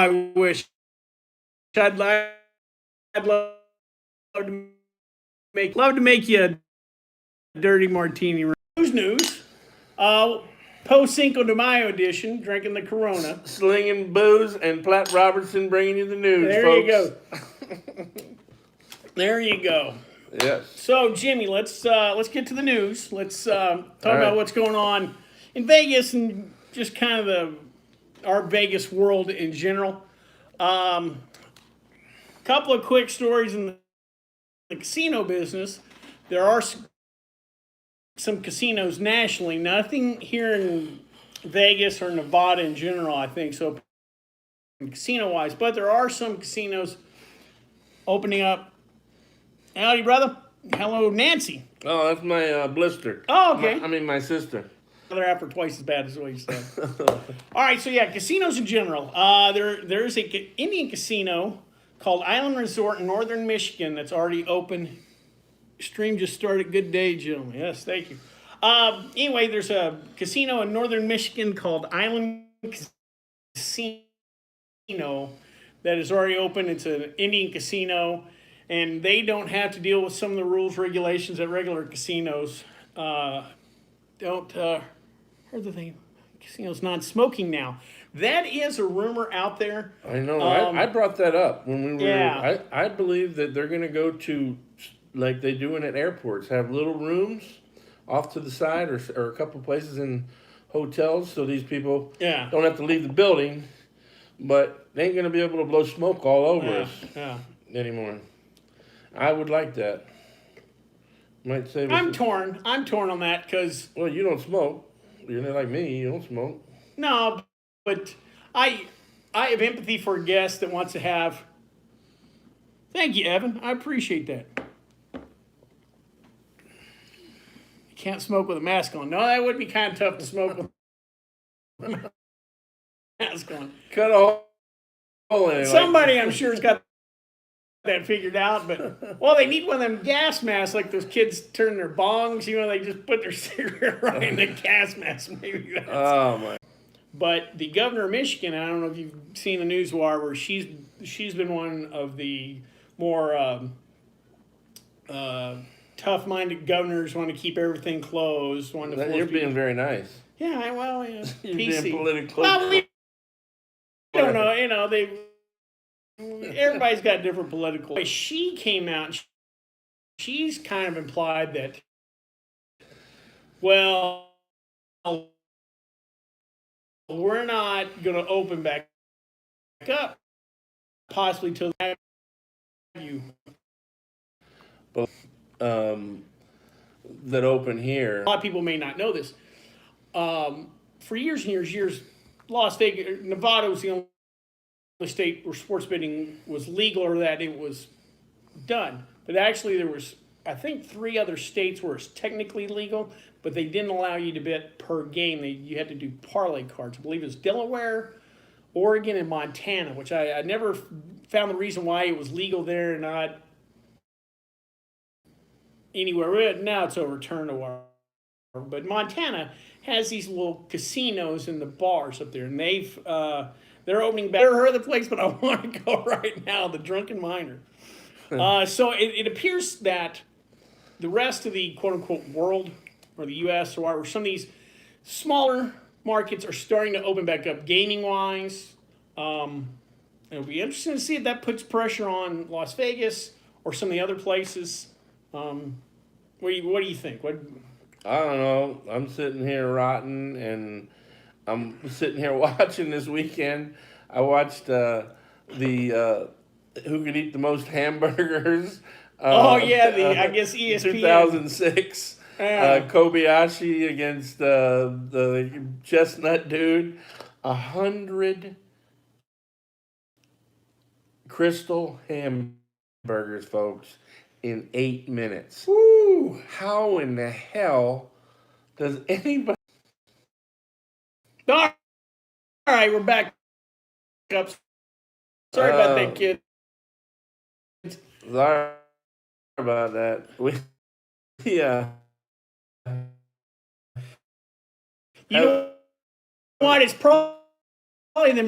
I wish I'd love to make you a dirty martini. News. Post Cinco de Mayo edition, drinking the Corona. Slinging booze and Platt Robertson bringing you the news, There folks. you go. There you go. Yes. So Jimmy, let's get to the news. Let's talk right. about what's going on in Vegas and just kind of our Vegas world in general. Couple of quick stories in the casino business. There are some casinos nationally, nothing here in Vegas or Nevada in general, I think, so casino-wise, but there are some casinos opening up. Howdy, brother. Hello, Nancy. Oh, that's my blister. Oh, okay. My sister. They're after twice as bad as what you said. All right, so yeah, casinos in general. There's a Indian casino called Island Resort in northern Michigan that's already open. Stream just started. Good day, gentlemen. Yes, thank you. Anyway, there's a casino in northern Michigan called Island Casino that is already open. It's an Indian casino, and they don't have to deal with some of the rules, regulations that regular casinos don't. Here's the thing: casinos non-smoking now. That is a rumor out there. I know. I brought that up when we were. Yeah. I believe that they're going to go to, like they do at airports, have little rooms off to the side or a couple places in hotels so these people don't have to leave the building, but they ain't going to be able to blow smoke all over us anymore. I would like that. Might say I'm torn on that because... Well, you don't smoke. You're not like me. You don't smoke. No, but I have empathy for a guest that wants to have... Thank you, Evan. I appreciate that. You can't smoke with a mask on. No, that would be kind of tough to smoke with a mask on. Cut a hole in it. Somebody, I'm sure, has got that figured out, but well, they need one of them gas masks like those kids turn their bongs. You know, they just put their cigarette right in the gas mask. Maybe that's. Oh my! But the governor of Michigan, I don't know if you've seen the news wire where she's been one of the more tough-minded governors, want to keep everything closed. You're being very nice. Yeah, well, yeah, You're PC. being politically. Well, we don't know. You know, everybody's got different political. She came out. She's kind of implied that, well, we're not going to open back up, possibly till you. But that open here. A lot of people may not know this. For years and years, Las Vegas, Nevada was the only state where sports betting was legal or that it was done. But actually there was, I think, 3 other states where it's technically legal, but they didn't allow you to bet per game. You had to do parlay cards. I believe it was Delaware, Oregon, and Montana, which I never found the reason why it was legal there and not anywhere. Now it's overturned or whatever. But Montana has these little casinos and the bars up there, and they're opening back. I've never heard of the place, but I want to go right now, the Drunken Miner. So it appears that the rest of the quote-unquote world, or the U.S., or where some of these smaller markets are starting to open back up gaming-wise. It'll be interesting to see if that puts pressure on Las Vegas or some of the other places. What do you think? I don't know. I'm sitting here rotten, and I'm sitting here watching this weekend. I watched Who Could Eat the Most Hamburgers. I guess ESPN. 2006. Kobayashi against the chestnut dude. 100 Crystal hamburgers, folks, in 8 minutes. Woo! How in the hell does anybody... All right, we're back up. Sorry about that, kid. Sorry about that. Yeah. You know what? It's probably the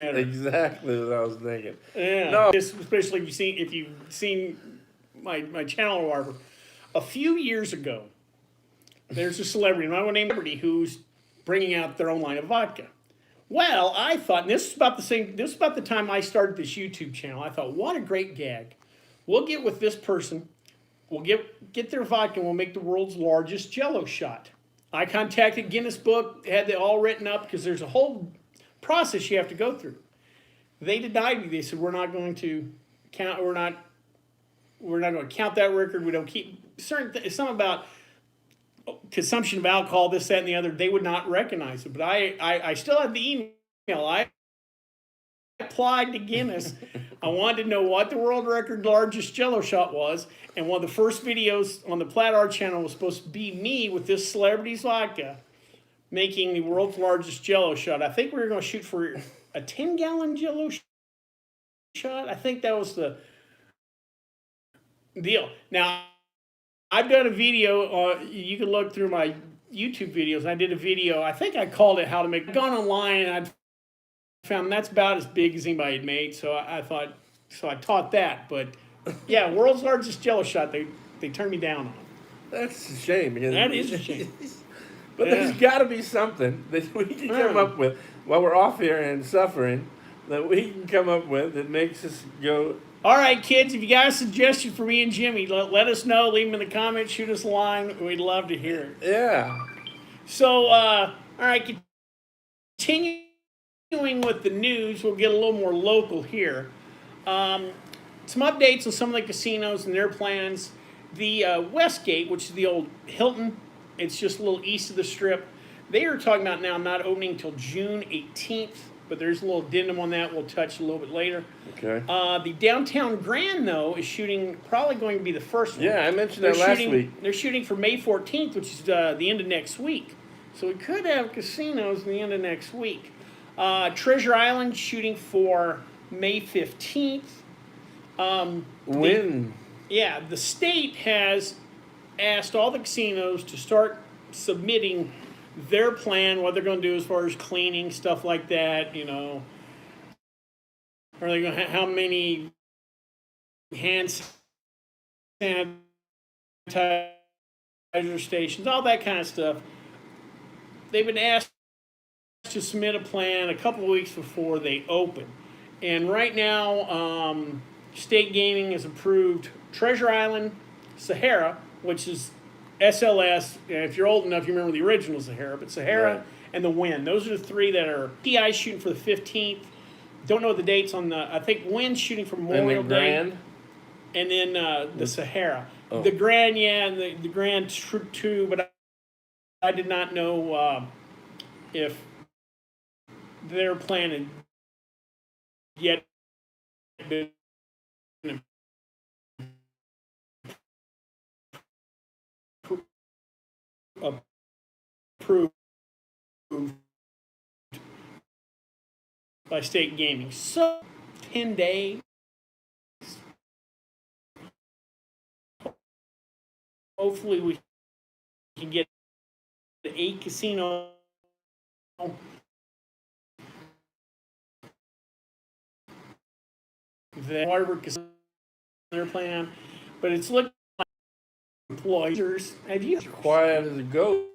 Exactly what I was thinking. Yeah. No. Especially if you've seen my channel or whatever. A few years ago, there's a celebrity, not a name celebrity, who's bringing out their own line of vodka. Well, I thought, and this is about the time I started this YouTube channel. I thought, what a great gag. We'll get with this person. We'll get their vodka and we'll make the world's largest Jello shot. I contacted Guinness Book, had it all written up because there's a whole process you have to go through. They denied me. They said we're not going to count. We're not going to count that record. We don't keep certain. Something about consumption of alcohol, this, that, and the other. They would not recognize it. But I still have the email. I applied to Guinness. I wanted to know what the world record largest Jello shot was, and one of the first videos on the Platt Art channel was supposed to be me with this celebrity's vodka making the world's largest Jello shot. I think we were going to shoot for a 10-gallon Jello shot. I think that was the deal. Now, I've done a video. You can look through my YouTube videos. I did a video. I think I called it "How to Make." Gone online and I found that's about as big as anybody had made. So I thought, so I taught that. But yeah, world's largest Jello shot. They turned me down on. That's a shame. That is a shame. But there's got to be something that we can come up with while we're off here and suffering, that we can come up with that makes us go. All right, kids, if you got a suggestion for me and Jimmy, let us know. Leave them in the comments. Shoot us a line. We'd love to hear it. Yeah. So, all right, continuing with the news, we'll get a little more local here. Some updates on some of the casinos and their plans. The Westgate, which is the old Hilton, it's just a little east of the Strip. They are talking about now not opening until June 18th, but there's a little addendum on that we'll touch a little bit later. Okay. The Downtown Grand, though, is shooting, probably going to be the first one. Yeah, I mentioned that last week. They're shooting for May 14th, which is the end of next week. So we could have casinos in the end of next week. Treasure Island shooting for May 15th. When? Yeah, the state has asked all the casinos to start submitting their plan, what they're going to do as far as cleaning, stuff like that, you know. Are they going to how many hand sanitizer stations, all that kind of stuff. They've been asked to submit a plan a couple of weeks before they open. And right now, State Gaming has approved Treasure Island, Sahara, which is SLS. If you're old enough, you remember the original Sahara, but Sahara and the Wynn. Those are the three that are. TI shooting for the 15th. Don't know the dates on the. I think Wynn's shooting for Memorial Day. And then the Sahara. Oh. The Grand, yeah, and the Grand too, but I did not know if they're planning yet. Approved by State Gaming. So 10 days. Hopefully we can get the 8 casino that Harvard casino they're planning on, but it's looking like employers. Have you quiet as a ghost?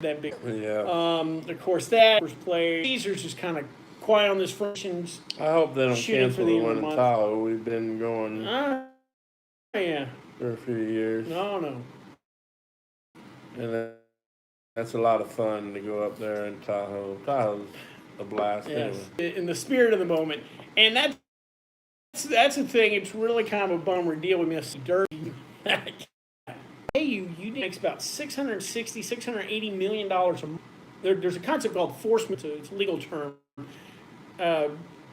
That big, yeah. Of course, that first player Caesars just kind of quiet on this fractions. I hope they don't cancel the one in Tahoe. We've been going. Yeah. For a few years. No. And that's a lot of fun to go up there in Tahoe. Tahoe's a blast. Yes. Anyway. In the spirit of the moment, and that's the thing. It's really kind of a bummer deal with Miss Derby. Hey, you makes about $660, $680 million a month. There's a concept called enforcement. It's a legal term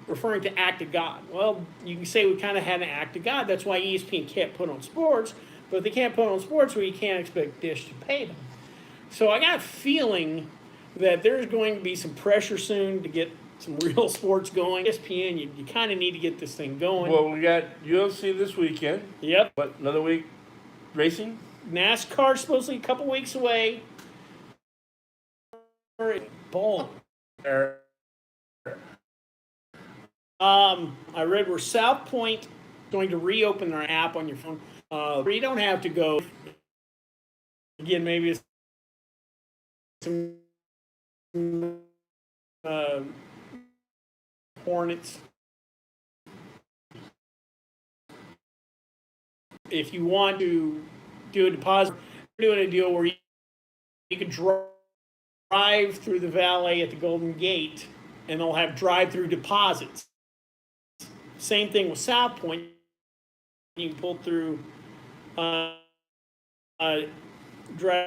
referring to act of God. Well, you can say we kind of had an act of God. That's why ESPN can't put on sports. But if they can't put on sports, well, you can't expect Dish to pay them. So I got a feeling that there's going to be some pressure soon to get some real sports going. ESPN, you kind of need to get this thing going. Well, we got UFC this weekend. Yep. But another week racing? NASCAR's supposedly a couple weeks away. Ball. I read where South Point is going to reopen their app on your phone. You don't have to go. Again, maybe it's some Hornets. If you want to do a deposit, we're doing a deal where you can drive through the valet at the Golden Gate, and they'll have drive-through deposits. Same thing with South Point. You can pull through drive-through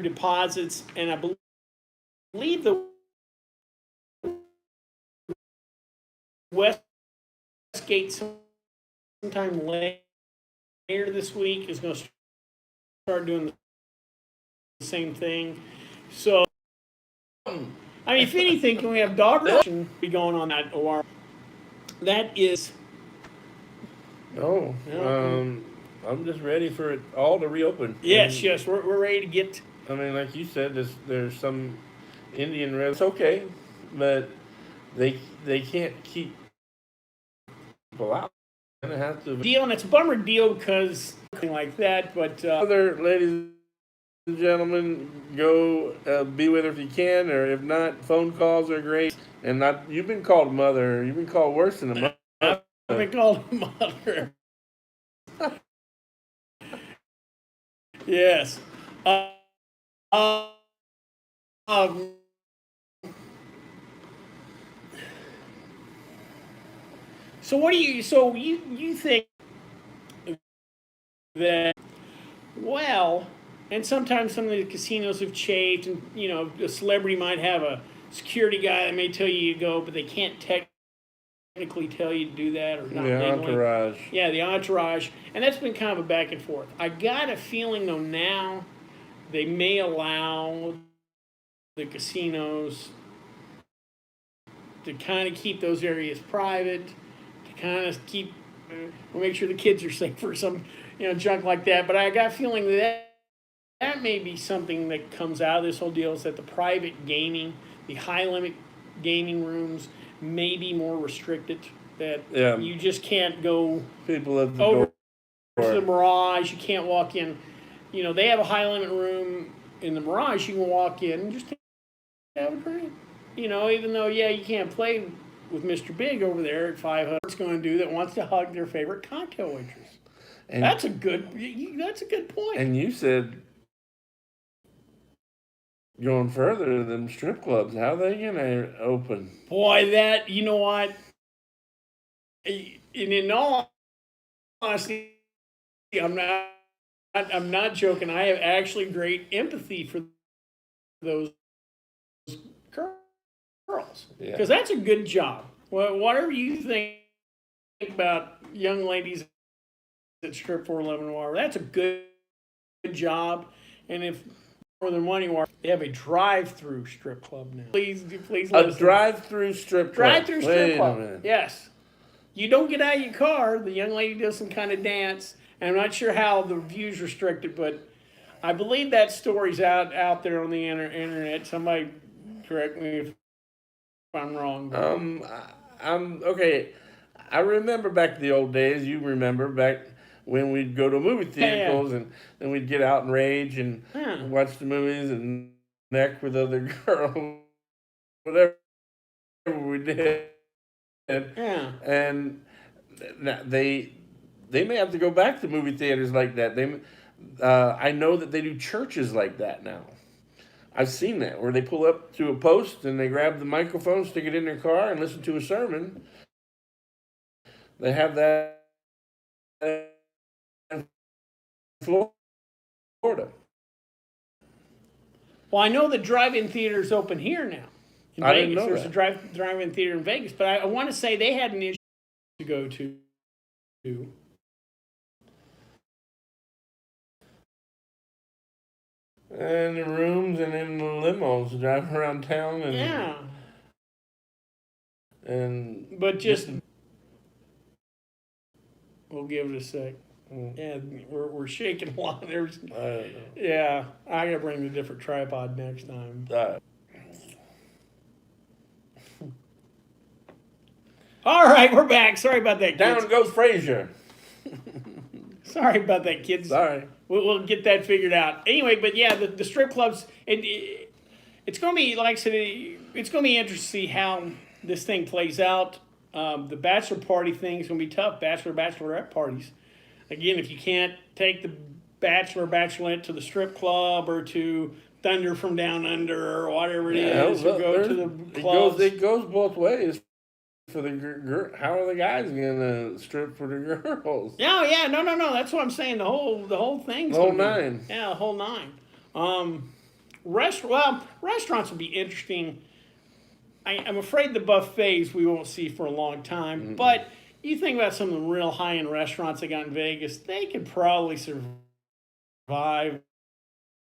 deposits, and I believe the Westgate sometime later this week is going to start doing the same thing. So, I mean, if anything, can we have dog racing be going on that OR? That is. No, I'm just ready for it all to reopen. Yes, we're ready to get. I mean, like you said, there's some Indian res. It's okay, but they can't keep people out. Gonna have to deal, and it's a bummer deal because like that. But other ladies and gentlemen, go be with her if you can, or if not, phone calls are great. And not you've been called a mother. You've been called worse than a mother. I've been called a mother. Yes. So what do you? So you think that? Well, and sometimes some of the casinos have changed, and a celebrity might have a security guy that may tell you to go, but they can't technically tell you to do that or not. The entourage. Yeah, the entourage, and that's been kind of a back and forth. I got a feeling though now they may allow the casinos to kind of keep those areas private, to kind of keep, we'll make sure the kids are safe for some, junk like that. But I got a feeling that may be something that comes out of this whole deal, is that the private gaming, the high limit gaming rooms may be more restricted. That you just can't go people at the over door. To the Mirage. You can't walk in. They have a high limit room in the Mirage. You can walk in and just have a drink. Even though you can't play with Mr. Big over there at 500. It's going to do that wants to hug their favorite cocktail waitress. And that's a good point. And you said going further than strip clubs, how are they going to open? Boy, that, you know what? And in all honesty, I'm not joking. I have actually great empathy for those girls, because that's a good job. Whatever you think about young ladies that strip for 11 Noir, that's a good job. And if more than one Noir, they have a drive-through strip club now. Please listen. A drive-through strip club. Drive-through strip club. Yes. You don't get out of your car. The young lady does some kind of dance. And I'm not sure how the view's restricted, but I believe that story's out there on the internet. Somebody correct me if I'm wrong. I'm okay. I remember back in the old days. You remember back when we'd go to movie theaters and then we'd get out and rage and watch the movies and neck with other girls, whatever we did. Yeah. And they may have to go back to movie theaters like that. I know that they do churches like that now. I've seen that, where they pull up to a post and they grab the microphone, stick it in their car, and listen to a sermon. They have that in Florida. Well, I know the drive-in theater's open here now. In I Vegas. didn't know There's that. a drive-in theater in Vegas, but I want to say they had an issue to go to. And the rooms and in the limos driving around town but just we'll give it a sec. Yeah, we're shaking a lot. There's I don't know. Yeah, I gotta bring a different tripod next time. All right, we're back. Sorry about that, kids. Down goes Frazier. Sorry about that, kids. Sorry. We'll get that figured out. Anyway, but yeah, the strip clubs, it's going to be, like I said, it's going to be interesting to see how this thing plays out. The bachelor party thing is going to be tough, bachelorette parties. Again, if you can't take the bachelorette to the strip club or to Thunder from Down Under or whatever it is, or go to the clubs. It goes both ways. For the how are the guys gonna strip for the girls? Yeah, no. That's what I'm saying. The whole thing. The whole nine. Yeah, the whole nine. Restaurants will be interesting. I'm afraid the buffets we won't see for a long time. Mm-hmm. But you think about some of the real high-end restaurants they got in Vegas, they could probably survive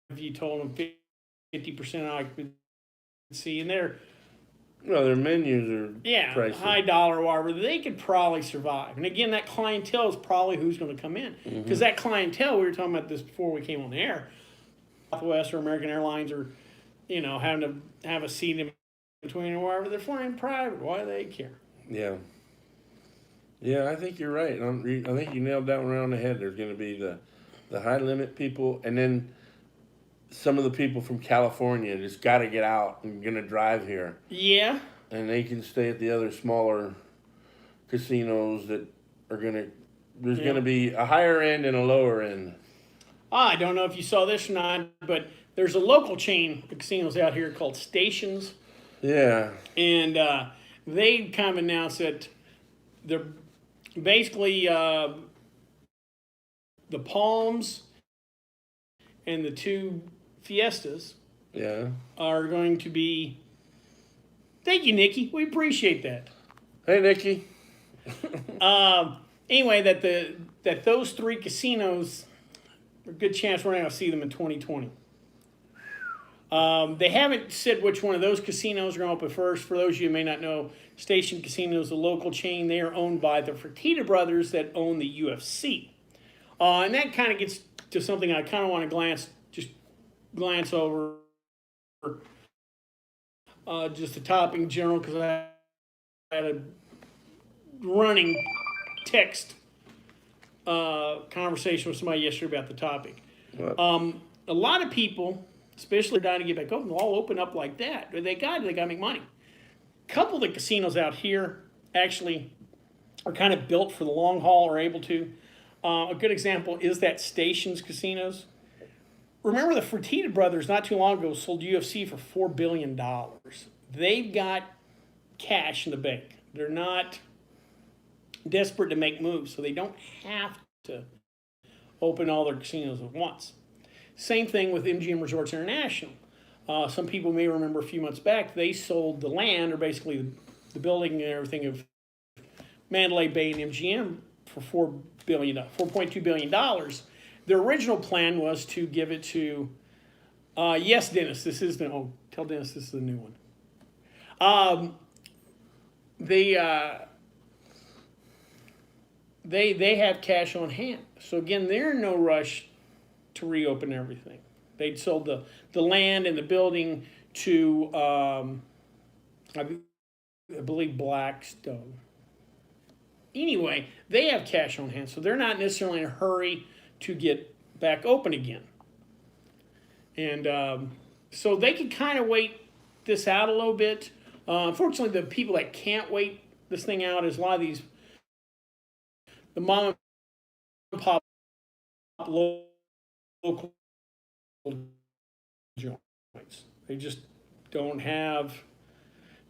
if you told them 50% occupancy, and they're. Well, their menus are pricey. High dollar or whatever. They could probably survive. And again, that clientele is probably who's going to come in. Because that clientele, we were talking about this before we came on the air, Southwest or American Airlines are, having to have a seat in between or wherever they're flying private. Why do they care? Yeah. Yeah, I think you're right. I think you nailed that one around the head. There's going to be the high limit people, and then some of the people from California just got to get out and going to drive here. Yeah. And they can stay at the other smaller casinos that are going to, there's going to be a higher end and a lower end. I don't know if you saw this or not, but there's a local chain of casinos out here called Stations. Yeah. And they kind of announced that they're basically the Palms and the two Fiestas are going to be. Thank you, Nikki. We appreciate that. Hey, Nikki. Anyway, that those three casinos, a good chance we're going to see them in 2020. They haven't said which one of those casinos are going to open first. For those of you who may not know, Station Casino is a local chain. They are owned by the Fertitta brothers that own the UFC. And that kind of gets to something I kind of want to glance over. Just the topic in general, because I had a running text conversation with somebody yesterday about the topic. A lot of people, especially dying to get back open, will all open up like that. They got to make money. A couple of the casinos out here actually are kind of built for the long haul, or able to. A good example is that Stations Casinos. Remember the Fertitta brothers not too long ago sold UFC for $4 billion. They've got cash in the bank. They're not desperate to make moves, so they don't have to open all their casinos at once. Same thing with MGM Resorts International. Some people may remember a few months back, they sold the land, or basically the building and everything, of Mandalay Bay and MGM for $4.2 billion. Their original plan was to give it to, yes, Dennis, tell Dennis this is the new one. They have cash on hand. So again, they're in no rush to reopen everything. They'd sold the land and the building to, I believe, Blackstone. Anyway, they have cash on hand, so they're not necessarily in a hurry to get back open again. And so they can kind of wait this out a little bit. Unfortunately, the people that can't wait this thing out is a lot of the mom and pop local joints. They just don't have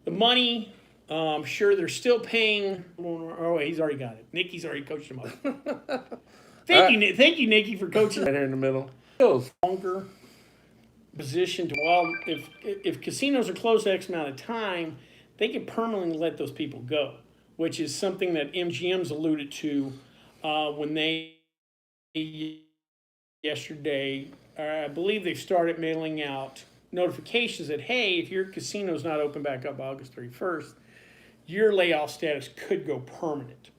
the money. I'm sure they're still paying. Oh, he's already got it. Nikki's already coached him up. Thank you, Nikki, for coaching. Right here in the middle. Longer position to, if casinos are closed X amount of time, they can permanently let those people go, which is something that MGM's alluded to when they yesterday. I believe they started mailing out notifications that, hey, if your casino's not open back up August 31st, your layoff status could go permanent.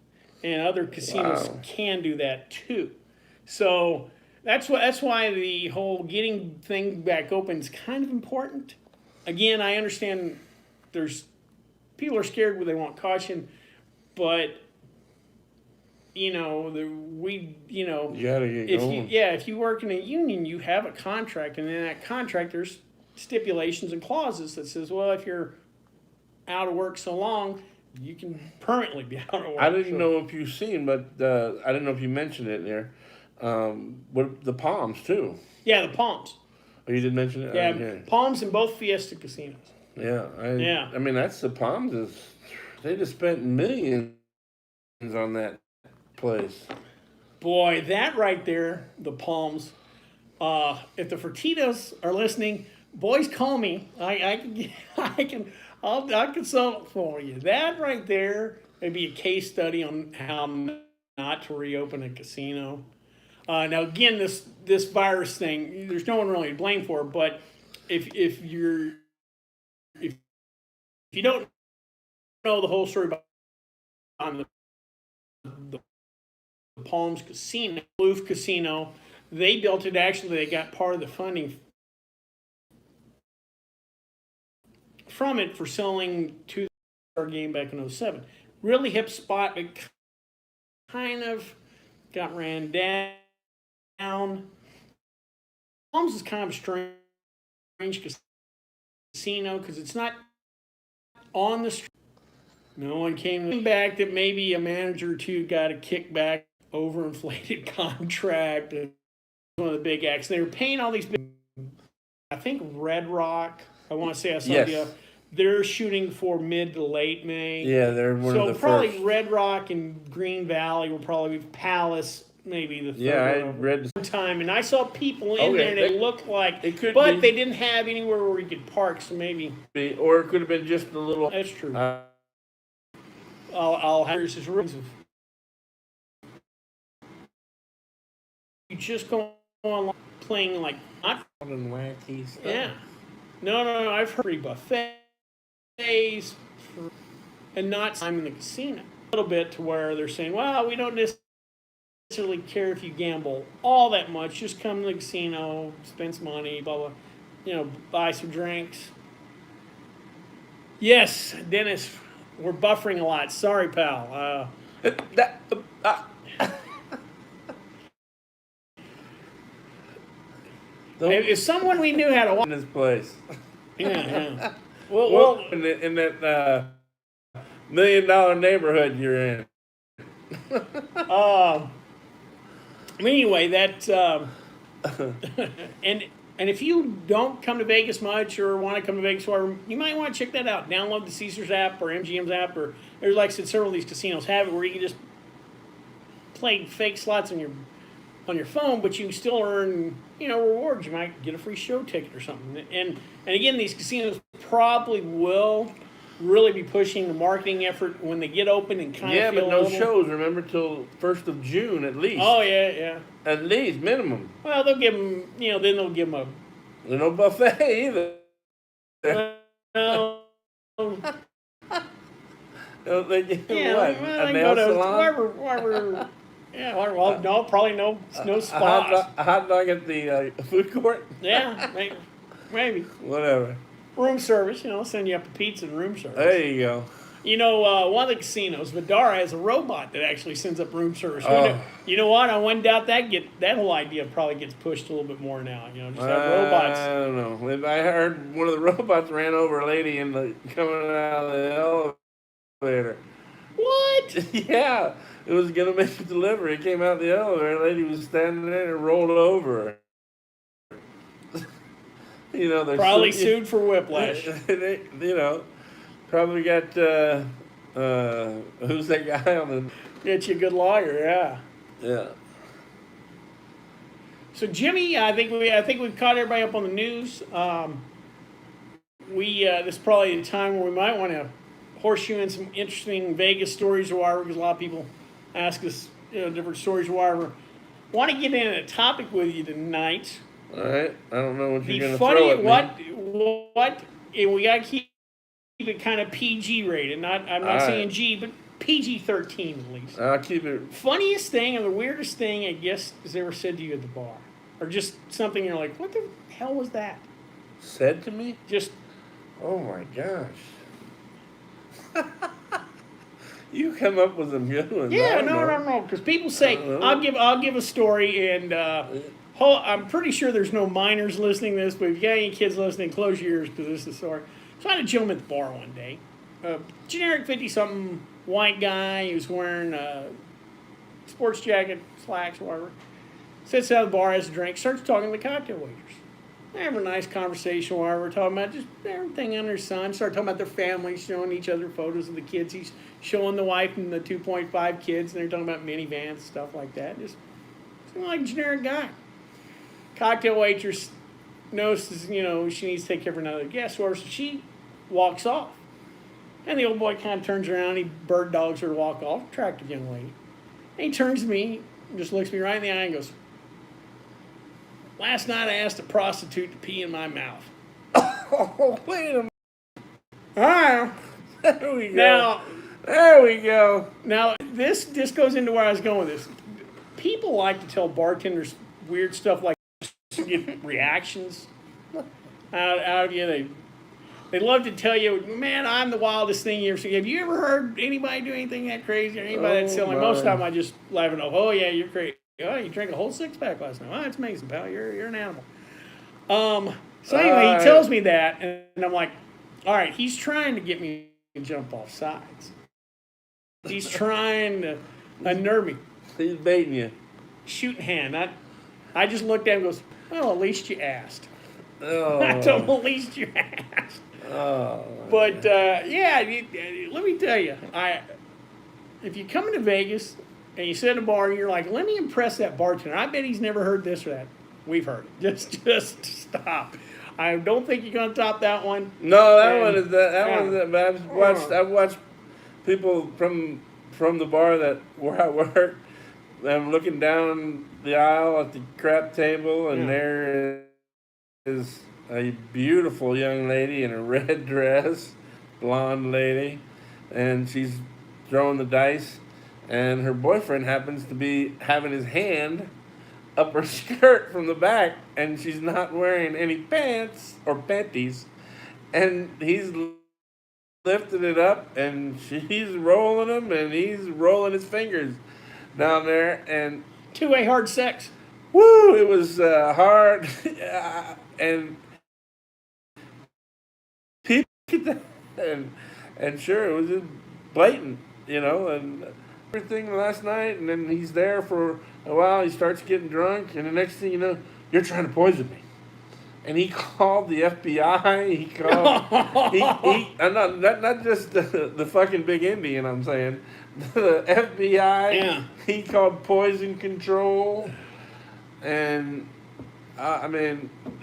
And other casinos can do that too. So that's why the whole getting thing back open is kind of important. Again, I understand people are scared where they want caution. but you know, you know, You gotta get going. if you work in a union, you have a contract, and in that contract, there's stipulations and clauses that says, well, if you're out of work so long, you can permanently be out of work. I didn't know if you've seen, but I didn't know if you mentioned it there. What the Palms too? Yeah, the Palms. Oh, you did mention it. Yeah, Palms and both Fiesta casinos. Yeah, yeah. I mean, that's the Palms. They just spent millions on that place. Boy, that right there, the Palms. If the Fertitas are listening, boys, call me. I'll consult for you. That right there may be a case study on how not to reopen a casino. Now again, this virus thing, there's no one really to blame for, but if you don't know the whole story on the Palms Casino, Loof Casino, they built it. Actually, they got part of the funding from it for selling to our game back in 2007. Really hip spot, but kind of got ran down. Palms is kind of a strange casino because it's not on the street. No one came back that maybe a manager or two got a kickback, overinflated contract. One of the big acts. They were paying all these big, I think Red Rock, I want to say I saw yes. They're shooting for mid to late May. Yeah, they're one of the probably first. Red Rock and Green Valley will probably be Palace, maybe the third. Yeah, I read time, and I saw people in there, and they looked like, it could but be, they didn't have anywhere where you could park, so maybe. Or it could have been just a little. That's true. I'll have this rooms of. You just go on playing like not and wacky stuff. Yeah. No. I've heard buffets and not time in the casino. A little bit to where they're saying, well, we don't necessarily care if you gamble all that much. Just come to the casino, spend some money, blah, blah. You know, buy some drinks. Yes, Dennis, we're buffering a lot. Sorry, pal. If someone we knew had a in this place. Yeah. Well, in that $1 million neighborhood you're in. Anyway, that and if you don't come to Vegas much or want to come to Vegas, or you might want to check that out. Download the Caesars app or MGM's app, or there's, like I said, several of these casinos have it where you can just play fake slots on your phone, but you can still earn, rewards. You might get a free show ticket or something. And again, these casinos probably will really be pushing the marketing effort when they get open and kind of feel but no shows, remember, till 1st of June at least. Oh, yeah. At least, minimum. Well, they'll give them, then they'll give them There's no buffet either. No. They give Yeah, what? well, A nail salon? wherever. Yeah, well, no, probably no spots. A hot dog at the food court? Yeah, maybe. Whatever. Room service, send you up a pizza and room service. There you go. One of the casinos, Vidara, has a robot that actually sends up room service. Oh. You know what? I wouldn't doubt that whole idea probably gets pushed a little bit more now. Just have robots. I don't know. I heard one of the robots ran over a lady coming out of the elevator. What? Yeah. It was going to make a delivery. It came out the elevator. The lady was standing there and rolled over. They're probably sued for whiplash. Probably got who's that guy on the? Get you a good lawyer, yeah. Yeah. So Jimmy, I think we've caught everybody up on the news. This is probably the time where we might want to horseshoe in some interesting Vegas stories or whatever, because a lot of people ask us different stories or whatever. Want to get in a topic with you tonight. All right. I don't know what you're going to throw at me. What? And we got to keep it kind of PG rated. I'm not saying G, but PG-13 at least. I'll keep it. Funniest thing or the weirdest thing, I guess, is ever said to you at the bar, or just something you're like, what the hell was that? Said to me? Just. Oh my gosh. You come up with some good ones. Yeah, no. Because people say I'll give a story, and I'm pretty sure there's no minors listening to this, but if you got any kids listening, close your ears because this is a story. So I had a gentleman at the bar one day, generic 50-something white guy. He was wearing a sports jacket, slacks, whatever. Sits out of the bar, has a drink, starts talking to the cocktail waiters. They have a nice conversation while we're talking about just everything under the sun. Start talking about their families, showing each other photos of the kids. He's showing the wife and the 2.5 kids, and they're talking about minivans, stuff like that. Just seemed like a generic guy. Cocktail waitress notices, she needs to take care of another guest, so she walks off. And the old boy kind of turns around, he bird dogs her to walk off. Attractive young lady. And he turns to me, just looks me right in the eye and goes, "Last night I asked a prostitute to pee in my mouth." Oh, wait a minute. All right. There we go. Now, this goes into where I was going with this. People like to tell bartenders weird stuff like to get reactions out of you. They love to tell you, "Man, I'm the wildest thing you ever seen. Have you ever heard anybody do anything that crazy or anybody that's silly?" Most of the time I just laugh and go, "Oh, yeah, you're crazy. Oh, you drank a whole 6-pack last night. Oh, that's amazing, pal. You're an animal." So anyway, he tells me that, and I'm like, all right, he's trying to get me to jump off sides. He's trying to unnerve me. He's baiting you. Shooting hand. I just looked at him and goes, "Well, at least you asked." Oh. I told him, "At least you asked." Oh. But, let me tell you, if you come into Vegas and you sit in a bar and you're like, "Let me impress that bartender. I bet he's never heard this or that." We've heard it. Just stop. I don't think you're going to top that one. No, that one is that. I've watched people from the bar where I work. I'm looking down the aisle at the crap table, and there is a beautiful young lady in a red dress, blonde lady, and she's throwing the dice, and her boyfriend happens to be having his hand up her skirt from the back, and she's not wearing any pants or panties, and he's lifting it up, and she's rolling them, and he's rolling his fingers down there, and two-way hard sex. Woo! It was hard, and people, and sure, it was just blatant, and everything last night, and then he's there for a while. He starts getting drunk, and the next thing you know, "You're trying to poison me." And he called the FBI. He called not just the fucking big Indian. I'm saying the FBI. Yeah. He called poison control, and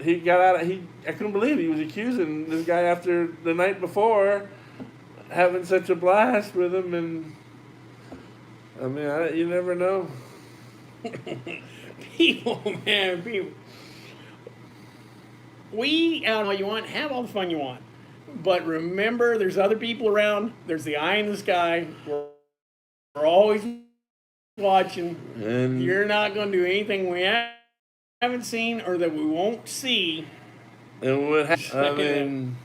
he got out. I couldn't believe he was accusing this guy after the night before having such a blast with him, and you never know. People. We out all you want, have all the fun you want, but remember, there's other people around. There's the eye in the sky. We're always watching. And you're not going to do anything we haven't seen or that we won't see. And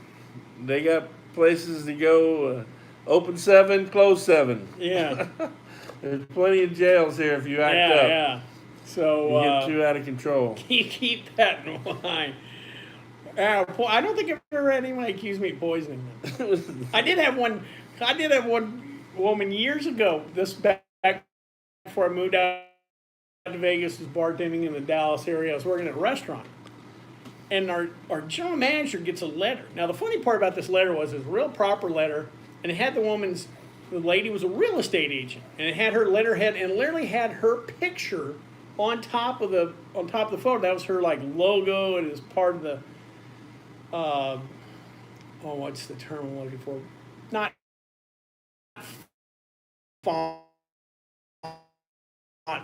they got places to go. Open 7, close 7. Yeah. There's plenty of jails here if you act up. Yeah. So you get too out of control. Keep that in mind. I don't think I've ever had anyone accuse me of poisoning them. I did have one woman years ago. This back before I moved out to Vegas, was bartending in the Dallas area. I was working at a restaurant, and our general manager gets a letter. Now the funny part about this letter was it was a real proper letter, and it had the lady was a real estate agent, and it had her letterhead and literally had her picture on top of the photo. That was her logo, and it was part of the what's the term I'm looking for? Not font,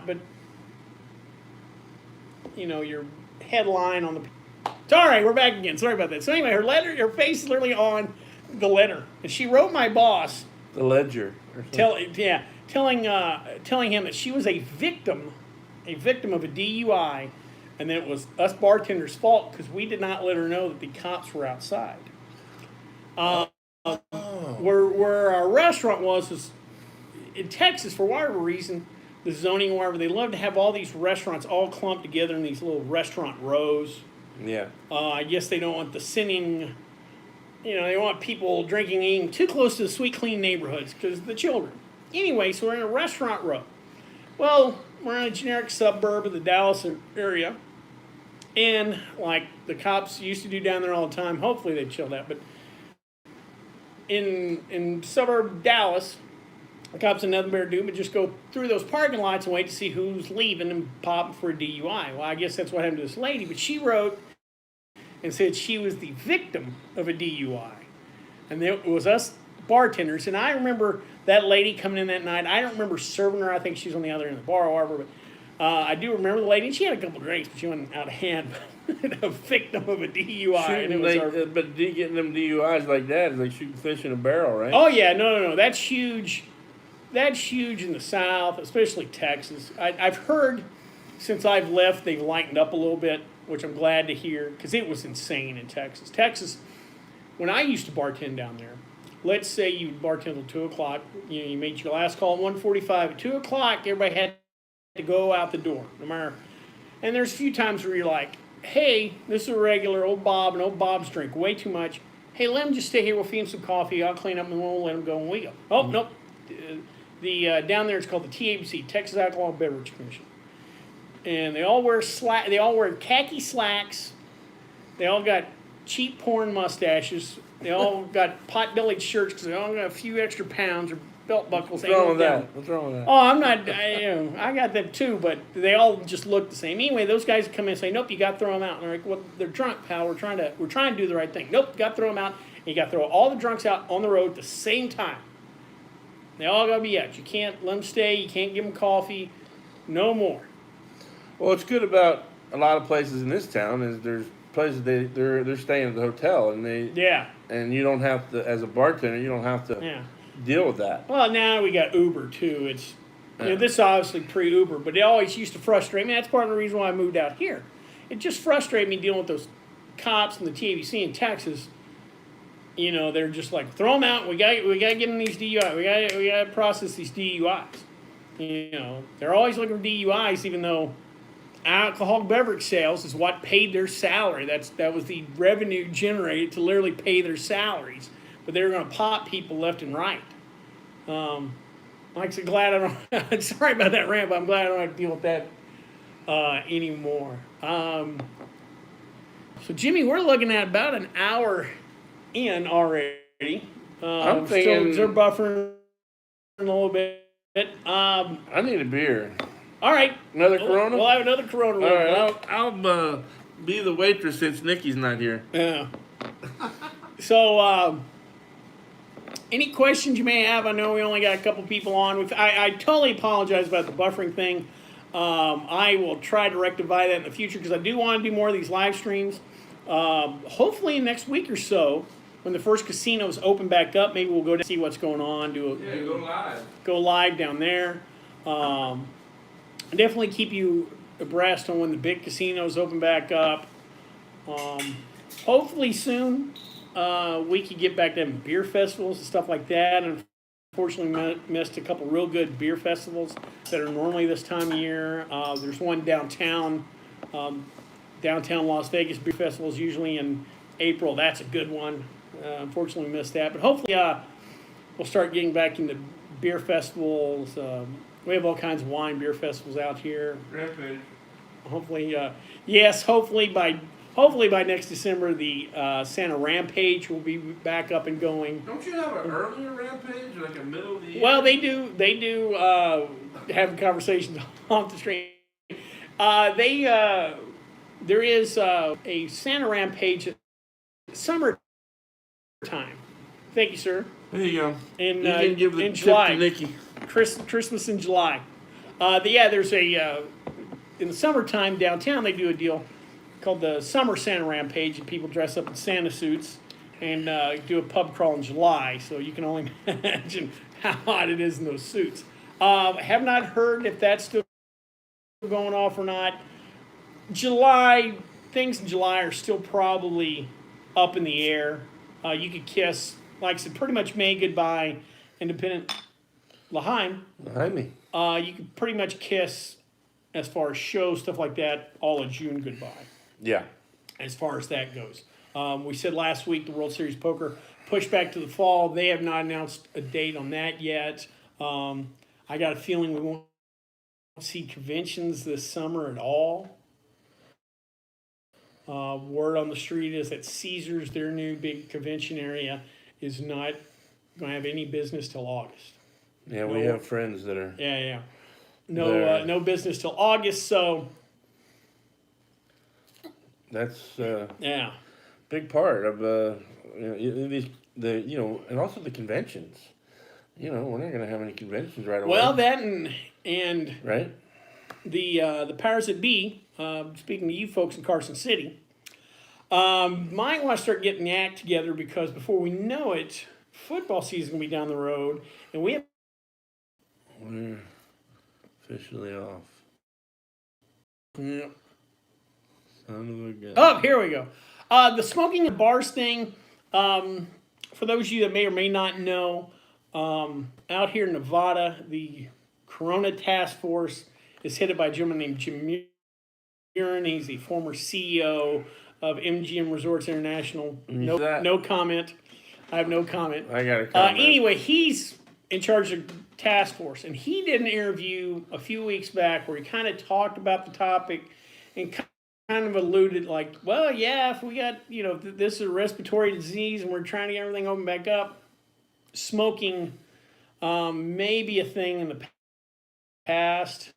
but your headline on the. Sorry, we're back again. Sorry about that. So anyway, her face is literally on the letter, and she wrote my boss. The ledger. Telling him that she was a victim of a DUI, and that it was us bartenders' fault because we did not let her know that the cops were outside. Where our restaurant was in Texas, for whatever reason, the zoning, whatever, they love to have all these restaurants all clumped together in these little restaurant rows. Yeah. I guess they don't want the sinning, they want people drinking and eating too close to the sweet, clean neighborhoods because of the children. Anyway, so we're in a restaurant row. Well, we're in a generic suburb of the Dallas area. And like the cops used to do down there all the time, hopefully they chilled out, but in suburb Dallas, the cops had nothing better to do but just go through those parking lots and wait to see who's leaving and pop for a DUI. Well, I guess that's what happened to this lady, but she wrote and said she was the victim of a DUI. And it was us bartenders. And I remember that lady coming in that night. I don't remember serving her. I think she was on the other end of the bar or whatever. But I do remember the lady. And she had a couple of drinks, but she wasn't out of hand. A victim of a DUI. And it was but getting them DUIs like that is like shooting fish in a barrel, right? Oh, yeah. No. That's huge. That's huge in the South, especially Texas. I've heard since I've left, they've lightened up a little bit, which I'm glad to hear, because it was insane in Texas. Texas, when I used to bartend down there, let's say you bartend until 2 o'clock, you made your last call at 1:45. At 2 o'clock, everybody had to go out the door, no matter. And there's a few times where you're like, hey, this is a regular old Bob, and old Bob's drink way too much. Hey, let him just stay here. We'll feed him some coffee. I'll clean up, and we'll let him go when we go. Oh, nope. Down there it's called the TABC, Texas Alcohol Beverage Commission. And they all wear khaki slacks. They all got cheap porn mustaches. They all got pot-bellied shirts because they all got a few extra pounds or belt buckles. What's wrong with that? What's wrong with that? Oh, I'm not. I got them too, but they all just look the same. Anyway, those guys come in and say, "Nope, you got to throw them out." And they're like, "Well, they're drunk, pal. We're trying to do the right thing." Nope, you got to throw them out. And you got to throw all the drunks out on the road at the same time. They all got to be out. You can't let them stay. You can't give them coffee. No more. Well, what's good about a lot of places in this town is there's places they're staying at the hotel and and you don't have to, as a bartender, you don't have to deal with that. Well, now we got Uber too. It's this is obviously pre-Uber, but it always used to frustrate me. That's part of the reason why I moved out here. It just frustrated me dealing with those cops and the TABC in Texas. They're just like, throw them out. We got to get them these DUIs. We got to process these DUIs. They're always looking for DUIs, even though alcoholic beverage sales is what paid their salary. That was the revenue generated to literally pay their salaries. But they were going to pop people left and right. Like I said, glad I don't. Sorry about that rant, but I'm glad I don't have to deal with that anymore. So Jimmy, we're looking at about an hour in already. I'm thinking they're buffering a little bit. I need a beer. All right. Another Corona? We'll have another Corona. All right. I'll be the waitress since Nikki's not here. Yeah. So, any questions you may have? I know we only got a couple people on. I totally apologize about the buffering thing. I will try to rectify that in the future because I do want to do more of these live streams. Hopefully next week or so, when the first casinos open back up, maybe we'll go to see what's going on. Go live. Go live down there. Definitely keep you abreast on when the big casinos open back up. Hopefully soon we can get back to having beer festivals and stuff like that. And unfortunately missed a couple real good beer festivals that are normally this time of year. There's one downtown. Downtown Las Vegas Beer Festival is usually in April. That's a good one. Unfortunately, we missed that. But hopefully we'll start getting back into beer festivals. We have all kinds of wine beer festivals out here. Rampage. Hopefully, yes. Hopefully by next December, the Santa Rampage will be back up and going. Don't you have an earlier Rampage, like a middle of the year? Well, they do have conversations off the street. There is a Santa Rampage at summertime. Thank you, sir. There you go. In, you can give the in tip July. to Nikki. Christmas in July. There's a in the summertime downtown they do a deal called the Summer Santa Rampage, and people dress up in Santa suits and do a pub crawl in July. So you can only imagine how hot it is in those suits. Have not heard if that's still going off or not. July, things in July are still probably up in the air. You could kiss, like I said, pretty much May goodbye, independent Laheim, Laheim. you can pretty much kiss, as far as shows, stuff like that, all of June goodbye. Yeah. As far as that goes. We said last week the World Series Poker pushed back to the fall. They have not announced a date on that yet. I got a feeling we won't see conventions this summer at all. Word on the street is that Caesars, their new big convention area, is not going to have any business till August. Yeah, we have friends that are. Yeah. No business till August. So that's yeah, big part of and also the conventions. We're not going to have any conventions right away. Well, that and right. The powers that be, speaking to you folks in Carson City, might want to start getting the act together, because before we know it, football season will be down the road, and we're officially off. Yeah. Son of a gun. Oh, here we go. The smoking in bars thing, for those of you that may or may not know, out here in Nevada, the Corona Task Force is headed by a gentleman named Jim Murin. He's the former CEO of MGM Resorts International. No comment. I have no comment. I got a comment. Anyway, he's in charge of task force, and he did an interview a few weeks back where he kind of talked about the topic and kind of alluded like, well, yeah, if we got, this is a respiratory disease and we're trying to get everything open back up, smoking may be a thing in the past.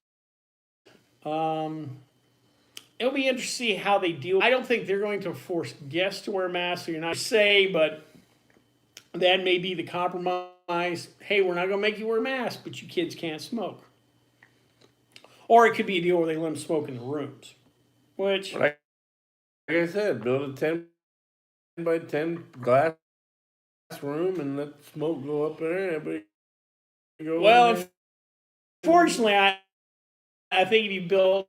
It'll be interesting to see how they deal. I don't think they're going to force guests to wear masks, so you're not say, but that may be the compromise. Hey, we're not going to make you wear a mask, but you kids can't smoke. Or it could be a deal where they let them smoke in the rooms, which, like I said, build a 10 by 10 glass room and let smoke go up there and everybody go. Well, unfortunately, I think if you built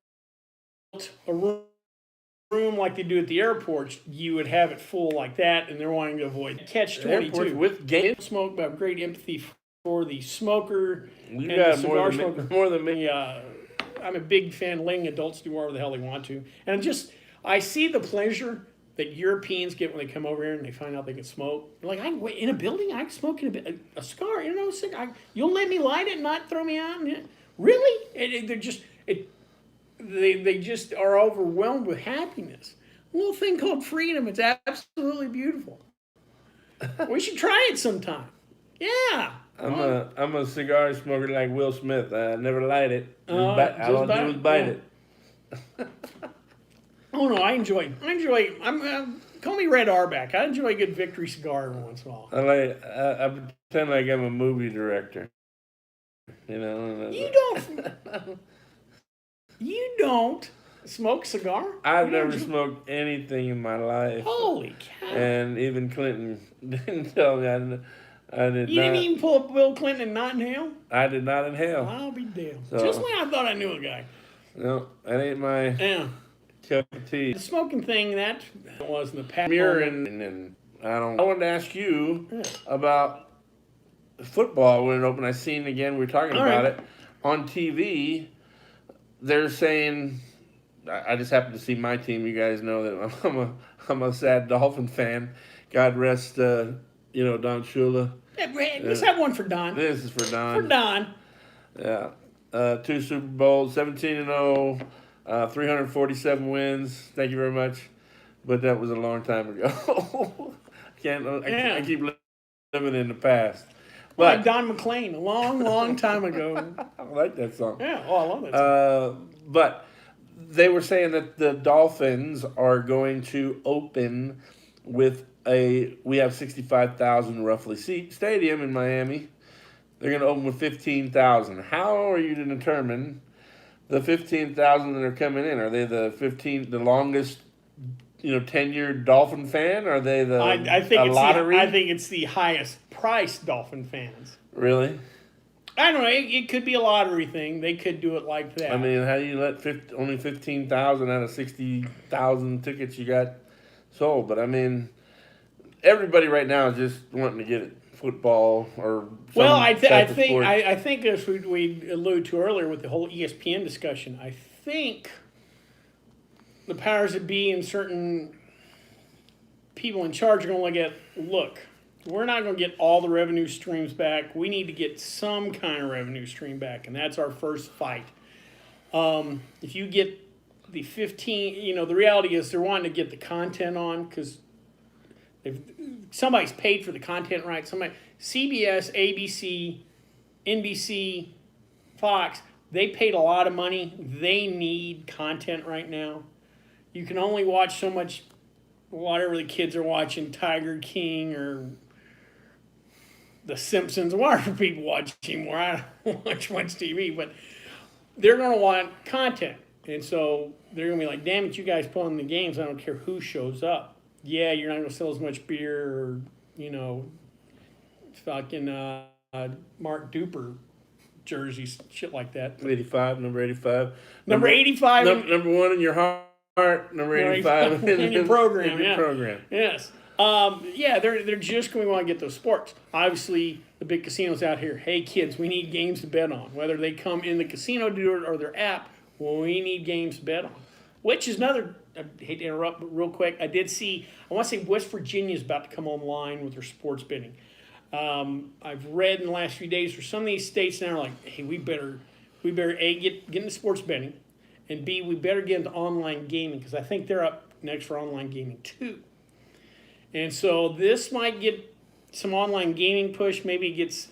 a room like they do at the airports, you would have it full like that, and they're wanting to avoid catch-22 with game smoke. But I have great empathy for the smoker you and got the cigar more smoker. Than me. I'm a big fan of letting adults do whatever the hell they want to, and I see the pleasure that Europeans get when they come over here and they find out they can smoke. They're like, in a building, I can smoke in a cigar. You'll let me light it and not throw me out? Really? They just are overwhelmed with happiness. A little thing called freedom. It's absolutely beautiful. We should try it sometime. Yeah. I'm a cigar smoker like Will Smith. I never light it. All I do is bite it. Oh no, I enjoy. Call me Red Auerbach. I enjoy a good Victory cigar every once in a while. I pretend like I'm a movie director. You don't. You don't smoke cigar? I've never smoked anything in my life. Holy cow! And even Clinton didn't tell me I did. You didn't even pull up Bill Clinton and not inhale? I did not inhale. I'll be damned. So, just when I thought I knew a guy. No, that ain't my cup of tea. The smoking thing, that was in the past. And I wanted to ask you about football when it opened. I seen again. We were talking about it on TV. They're saying, I just happened to see my team. You guys know that I'm a sad Dolphin fan. God rest, Don Shula. Let's have one for Don. This is for Don. For Don. Yeah. 2 Super Bowls, 17-0, 347 wins. Thank you very much. But that was a long time ago. I keep living in the past. But like Don McLean, a long, long time ago. I like that song. Yeah, I love that song. But they were saying that the Dolphins are going to open with we have 65,000 roughly seat stadium in Miami. They're going to open with 15,000. How are you to determine the 15,000 that are coming in? Are they the longest tenured Dolphin fan? Are they I think it's lottery? I think it's the highest priced Dolphin fans. Really? I don't know. It could be a lottery thing. They could do it like that. I mean, how do you let only 15,000 out of 60,000 tickets you got sold? But I mean, everybody right now is just wanting to get it football or well, I think as we alluded to earlier with the whole ESPN discussion, I think the powers that be and certain people in charge are going to look, we're not going to get all the revenue streams back. We need to get some kind of revenue stream back, and that's our first fight. If you get the 15, the reality is they're wanting to get the content on because if somebody's paid for the content rights, CBS, ABC, NBC, Fox, they paid a lot of money. They need content right now. You can only watch so much, whatever the kids are watching, Tiger King or The Simpsons, whatever people watch anymore. I don't watch much TV, but they're going to want content. And so they're going to be like, damn it, you guys put on the games. I don't care who shows up. Yeah, you're not going to sell as much beer or, fucking Mark Duper jerseys, shit like that. 85, number 85. Number 85. Number one in your heart, number 85 in your program. In your program. Yes. They're just going to want to get those sports. Obviously, the big casinos out here, hey, kids, we need games to bet on. Whether they come in the casino to do it or their app, well, we need games to bet on. Which is another, I hate to interrupt, but real quick, I did see, I want to say West Virginia is about to come online with their sports betting. I've read in the last few days where some of these states now are like, hey, we better A, get into sports betting, and B, we better get into online gaming because I think they're up next for online gaming too. And so this might get some online gaming push. Maybe it gets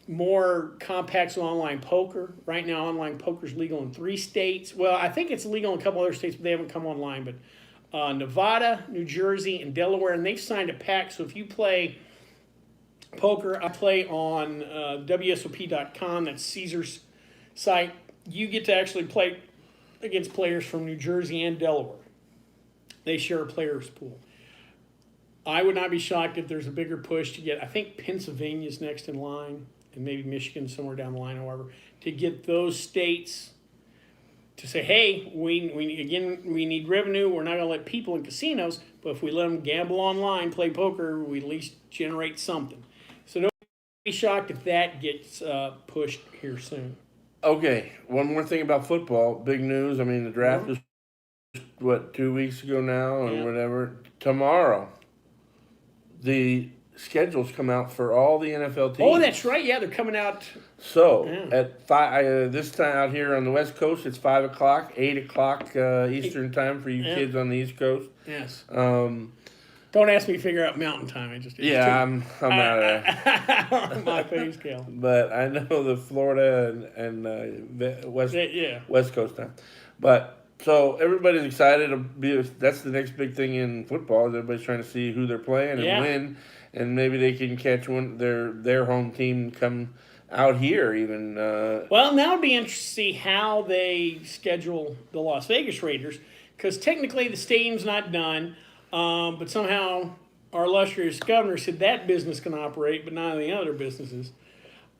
more compacts with online poker. Right now, online poker is legal in 3 states. Well, I think it's legal in a couple other states, but they haven't come online. But Nevada, New Jersey, and Delaware, and they've signed a pact. So if you play poker, I play on WSOP.com, that's Caesar's site. You get to actually play against players from New Jersey and Delaware. They share a players pool. I would not be shocked if there's a bigger push to get, I think Pennsylvania's next in line, and maybe Michigan somewhere down the line, however, to get those states to say, hey, we need revenue. We're not going to let people in casinos, but if we let them gamble online, play poker, we at least generate something. So don't be shocked if that gets pushed here soon. Okay, one more thing about football. Big news. I mean, the draft was, 2 weeks ago now or whatever. Tomorrow, the schedules come out for all the NFL teams. Oh, that's right. Yeah, they're coming out. So at 5, this time out here on the West Coast, it's 5 o'clock, 8 o'clock Eastern time for you kids on the East Coast. Yes. Don't ask me to figure out Mountain Time. I'm out of there. On my pay scale. But I know the Florida and West Coast time. But so everybody's excited to be. That's the next big thing in football. Everybody's trying to see who they're playing and win, and maybe they can catch their home team come out here even. Well, now it'd be interesting to see how they schedule the Las Vegas Raiders, because technically the stadium's not done, but somehow our illustrious governor said that business can operate, but none of the other businesses.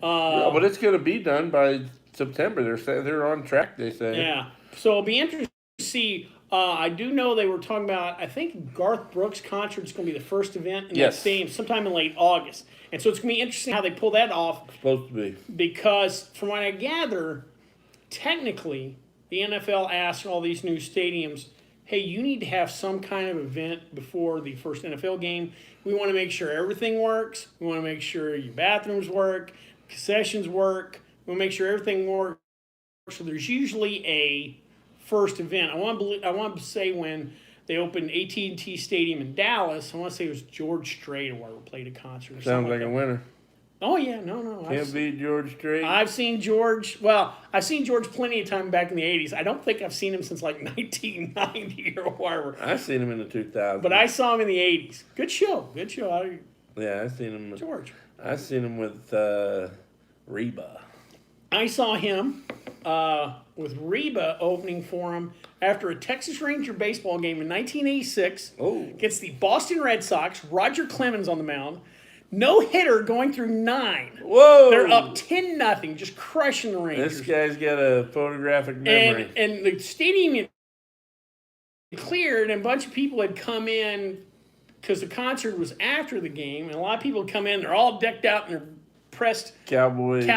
But it's going to be done by September. They're on track. They say. Yeah. So it'll be interesting to see. I do know they were talking about, I think Garth Brooks' concert is going to be the first event in that stadium sometime in late August. And so it's going to be interesting how they pull that off. It's supposed to be. Because from what I gather, technically, the NFL asked all these new stadiums, hey, you need to have some kind of event before the first NFL game. We want to make sure everything works. We want to make sure your bathrooms work, concessions work. We want to make sure everything works. So there's usually a first event. I want to say when they opened AT&T Stadium in Dallas, I want to say it was George Strait or whoever played a concert. Or Sounds like a winner. Oh yeah, no. Can't beat George Strait. I've seen George. Well, I've seen George plenty of time back in the '80s. I don't think I've seen him since like 1990 or whatever. I've seen him in the 2000s. But I saw him in the '80s. Good show. Yeah, I've seen him. George. I've seen him with Reba. I saw him with Reba opening for him after a Texas Ranger baseball game in 1986 against the Boston Red Sox. Roger Clemens on the mound. No hitter going through 9. Whoa! They're up 10-0, just crushing the Rangers. This guy's got a photographic memory. And the stadium cleared, and a bunch of people had come in because the concert was after the game, and a lot of people come in. They're all decked out in their pressed Cowboys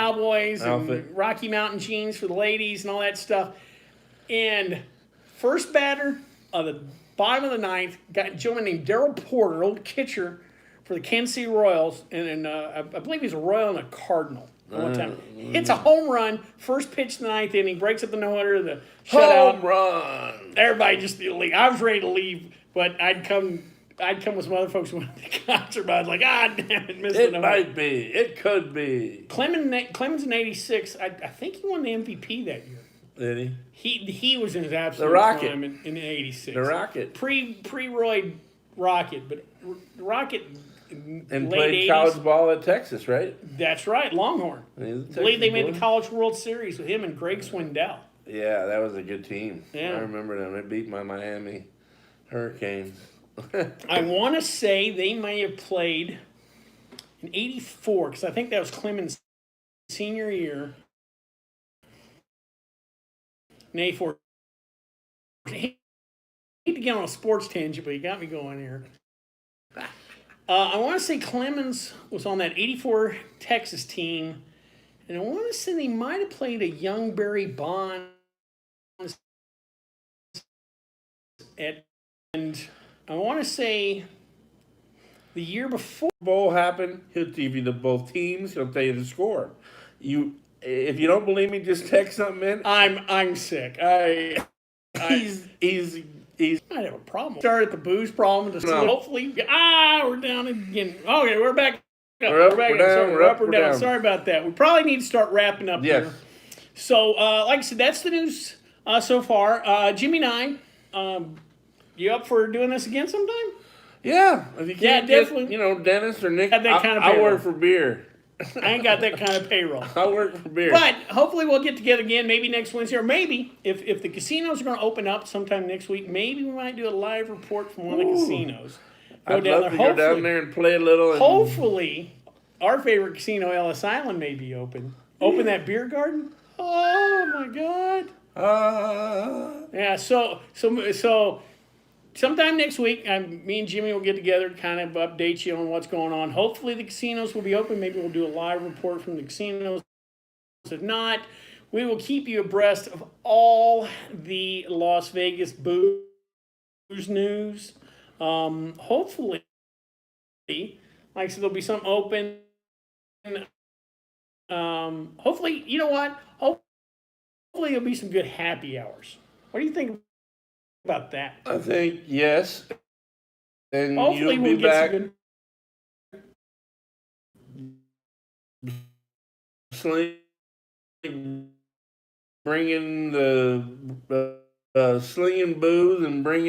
outfit. and Rocky Mountain jeans for the ladies and all that stuff. And first batter of the bottom of the ninth, got a gentleman named Darryl Porter, old catcher for the Kansas City Royals, and I believe he's a Royal and a Cardinal. One time. It's a home run, first pitch of the ninth inning, breaks up the no-hitter, the shutout. Home run. Everybody just leave. I was ready to leave, but I'd come with some other folks who went to the concert, but I was like, damn it, missed It the might be. It could be. Clemens in '86, I think he won the MVP that year. Did He was in his absolute Rocket. prime in '86. The Rocket. Pre-Roy Rocket, but Rocket and late played 80s. college ball at Texas, right? That's right, Longhorn. I believe they made the College World Series with him and Greg Swindell. Yeah, that was a good team. Yeah. I remember them. They beat my Miami Hurricanes. I want to say they may have played in '84 because I think that was Clemens' senior year. In '84. I hate to get on a sports tangent, but you got me going here. I want to say Clemens was on that '84 Texas team, and I want to say they might have played a young Barry Bonds and I want to say the year before bowl happened, he'll give you both teams. He'll tell you the score. If you don't believe me, just text something in. I'm sick. He's I have a problem. Started the booze problem. Hopefully, we're down again. Okay, we're back. We're up, we're down, we're up or down. Sorry about that. We probably need to start wrapping up here. So, like I said, that's the news so far. Jimmy and I, you up for doing this again sometime? Yeah. If you can't definitely. Get, Dennis or Nick, that kind of I work for beer. I ain't got that kind of payroll. I work for beer. But hopefully we'll get together again, maybe next Wednesday, or maybe if the casinos are going to open up sometime next week, maybe we might do a live report from one of the casinos. I'd love to go down there and play a little. Hopefully, our favorite casino, Ellis Island, may be open. Open that beer garden. Oh my God. Yeah. So sometime next week, me and Jimmy will get together to kind of update you on what's going on. Hopefully the casinos will be open. Maybe we'll do a live report from the casinos. If not, we will keep you abreast of all the Las Vegas booze news. Hopefully, like I said, there'll be some open. Hopefully, you know what? Hopefully there'll be some good happy hours. What do you think about that? I think yes. And hopefully we'll get back some bringing the slinging booze and bringing